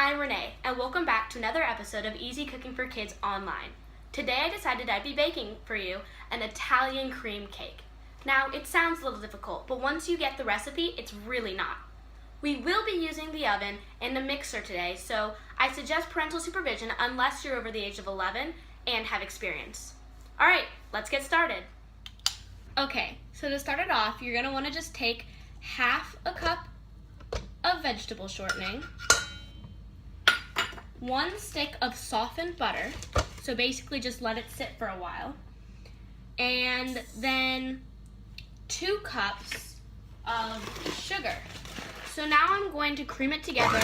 I'm Renee, and welcome back to another episode of Easy Cooking for Kids Online. Today I decided I'd be baking for you an Italian cream cake. Now, it sounds a little difficult, but once you get the recipe, it's really not. We will be using the oven and the mixer today, so I suggest parental supervision unless you're over the age of 11 and have experience. Alright, let's get started. Okay, so to start it off, you're going to want to just take half a cup of vegetable shortening, 1 stick of softened butter, so basically just let it sit for a while, and then 2 cups of sugar. So now I'm going to cream it together,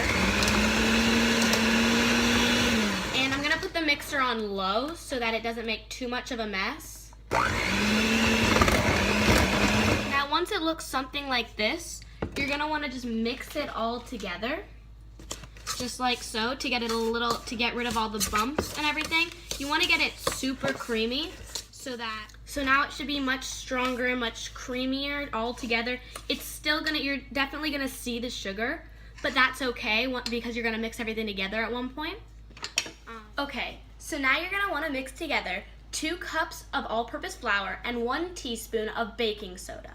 and I'm going to put the mixer on low so that it doesn't make too much of a mess. Now once it looks something like this, you're going to want to just mix it all together, just like so, to get rid of all the bumps and everything. You want to get it super creamy so now it should be much stronger and much creamier all together. You're definitely gonna see the sugar, but that's okay because you're gonna mix everything together at one point. Okay, so now you're gonna want to mix together 2 cups of all-purpose flour and 1 teaspoon of baking soda.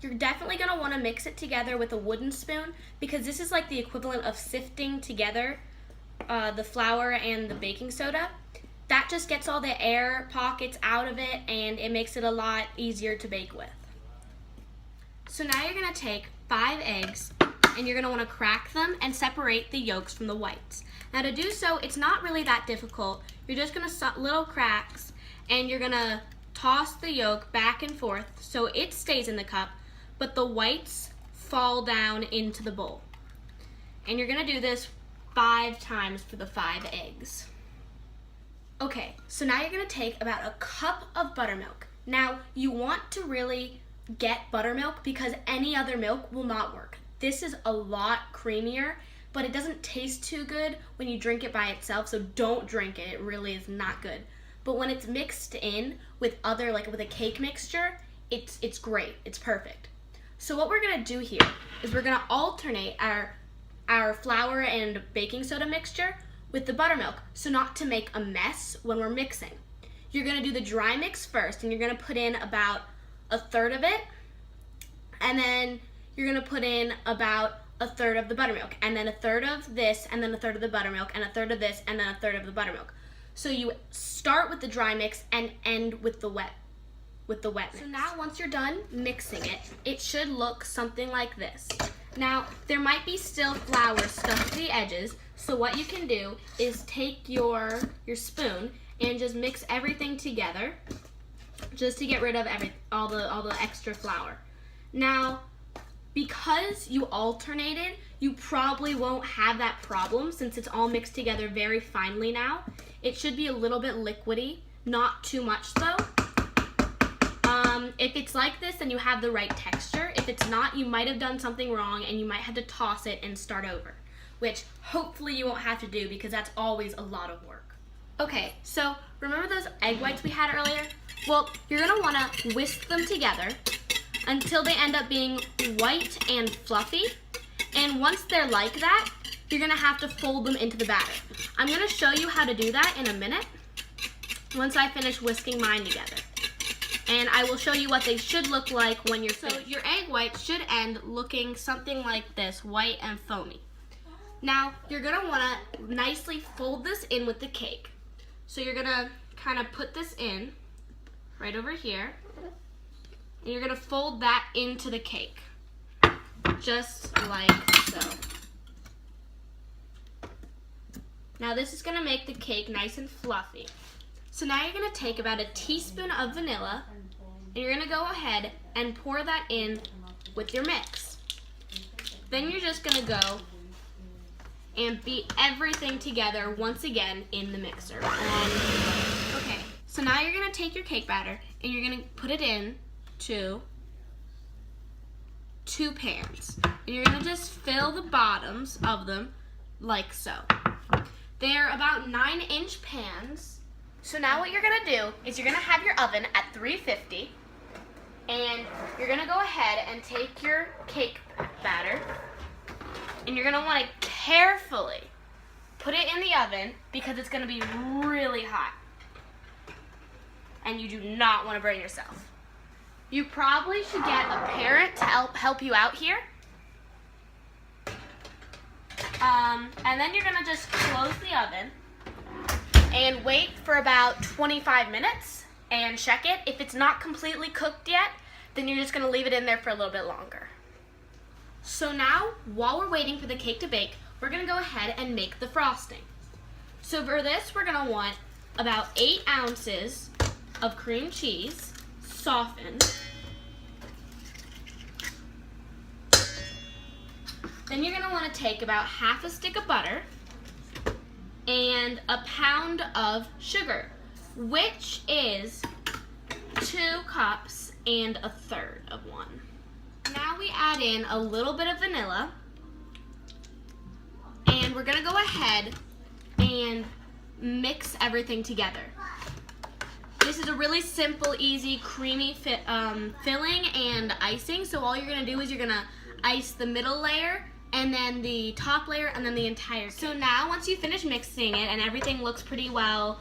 You're definitely going to want to mix it together with a wooden spoon because this is like the equivalent of sifting together the flour and the baking soda. That just gets all the air pockets out of it and it makes it a lot easier to bake with. So now you're going to take 5 eggs and you're going to want to crack them and separate the yolks from the whites. Now to do so, it's not really that difficult. You're just going to little cracks and you're going to toss the yolk back and forth so it stays in the cup, but the whites fall down into the bowl. And you're going to do this 5 times for the 5 eggs. Okay, so now you're going to take about a cup of buttermilk. Now, you want to really get buttermilk because any other milk will not work. This is a lot creamier, but it doesn't taste too good when you drink it by itself, so don't drink it. It really is not good. But when it's mixed in with with a cake mixture, it's great. It's perfect. So what we're gonna do here is we're gonna alternate our flour and baking soda mixture with the buttermilk, so not to make a mess when we're mixing. You're gonna do the dry mix first, and you're gonna put in about 1/3 of it, and then you're gonna put in about 1/3 of the buttermilk, and then 1/3 of this, and then 1/3 of the buttermilk, and 1/3 of this, and then 1/3 of the buttermilk. So you start with the dry mix and end with the wet mix. So now once you're done mixing it, it should look something like this. Now there might be still flour stuck to the edges, so what you can do is take your spoon and just mix everything together just to get rid of all the extra flour. Now because you alternated, you probably won't have that problem since it's all mixed together very finely now. It should be a little bit liquidy, not too much though. If it's like this, then you have the right texture. If it's not, you might have done something wrong and you might have to toss it and start over, which hopefully you won't have to do because that's always a lot of work. Okay, so remember those egg whites we had earlier? Well, you're gonna wanna whisk them together until they end up being white and fluffy. And once they're like that, you're gonna have to fold them into the batter. I'm gonna show you how to do that in a minute once I finish whisking mine together. And I will show you what they should look like when you're finished. So your egg whites should end looking something like this, white and foamy. Now, you're gonna wanna nicely fold this in with the cake. So you're gonna kind of put this in right over here. And you're gonna fold that into the cake, just like so. Now this is gonna make the cake nice and fluffy. So now you're gonna take about a teaspoon of vanilla, and you're gonna go ahead and pour that in with your mix. Then you're just gonna go and beat everything together once again in the mixer. Okay, so now you're gonna take your cake batter and you're gonna put it in to 2 pans. And you're gonna just fill the bottoms of them like so. They're about 9-inch pans. So now what you're gonna do is you're gonna have your oven at 350 and you're gonna go ahead and take your cake batter and you're gonna wanna carefully put it in the oven because it's going to be really hot. And you do not want to burn yourself. You probably should get a parent to help you out here. And then you're going to just close the oven and wait for about 25 minutes and check it. If it's not completely cooked yet, then you're just going to leave it in there for a little bit longer. So now, while we're waiting for the cake to bake, we're going to go ahead and make the frosting. So for this, we're going to want about 8 ounces of cream cheese, softened. Then you're going to want to take about half a stick of butter and a pound of sugar, which is 2 cups and 1/3 of one. Now we add in a little bit of vanilla, and we're going to go ahead and mix everything together. This is a really simple, easy, creamy filling and icing. So all you're going to do is you're going to ice the middle layer, and then the top layer, and then the entire cake. So now once you finish mixing it and everything looks pretty well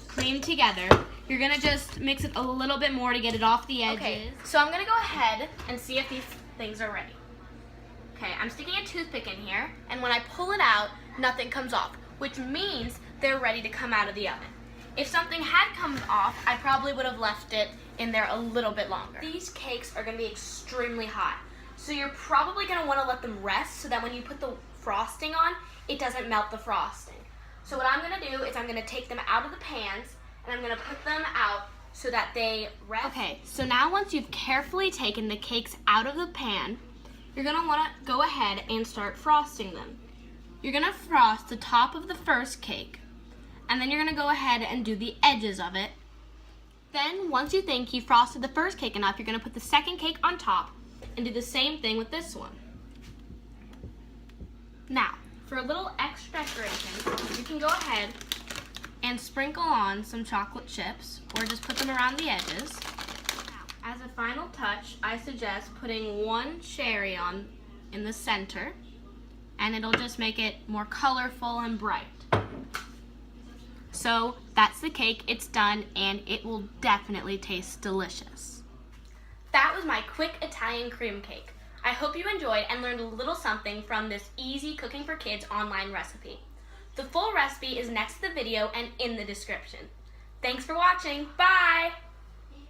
creamed together, you're going to just mix it a little bit more to get it off the edges. Okay, so I'm going to go ahead and see if these things are ready. Okay, I'm sticking a toothpick in here, and when I pull it out, nothing comes off, which means they're ready to come out of the oven. If something had come off, I probably would have left it in there a little bit longer. These cakes are going to be extremely hot, so you're probably going to want to let them rest so that when you put the frosting on, it doesn't melt the frosting. So what I'm going to do is I'm going to take them out of the pans, and I'm going to put them out so that they rest. Okay, so now once you've carefully taken the cakes out of the pan, you're going to want to go ahead and start frosting them. You're going to frost the top of the first cake, and then you're going to go ahead and do the edges of it. Then, once you think you frosted the first cake enough, you're going to put the second cake on top and do the same thing with this one. Now, for a little extra decoration, you can go ahead and sprinkle on some chocolate chips or just put them around the edges. Now, as a final touch, I suggest putting 1 cherry on in the center, and it'll just make it more colorful and bright. So that's the cake, it's done, and it will definitely taste delicious. That was my quick Italian cream cake. I hope you enjoyed and learned a little something from this easy cooking for kids online recipe. The full recipe is next to the video and in the description. Thanks for watching, bye!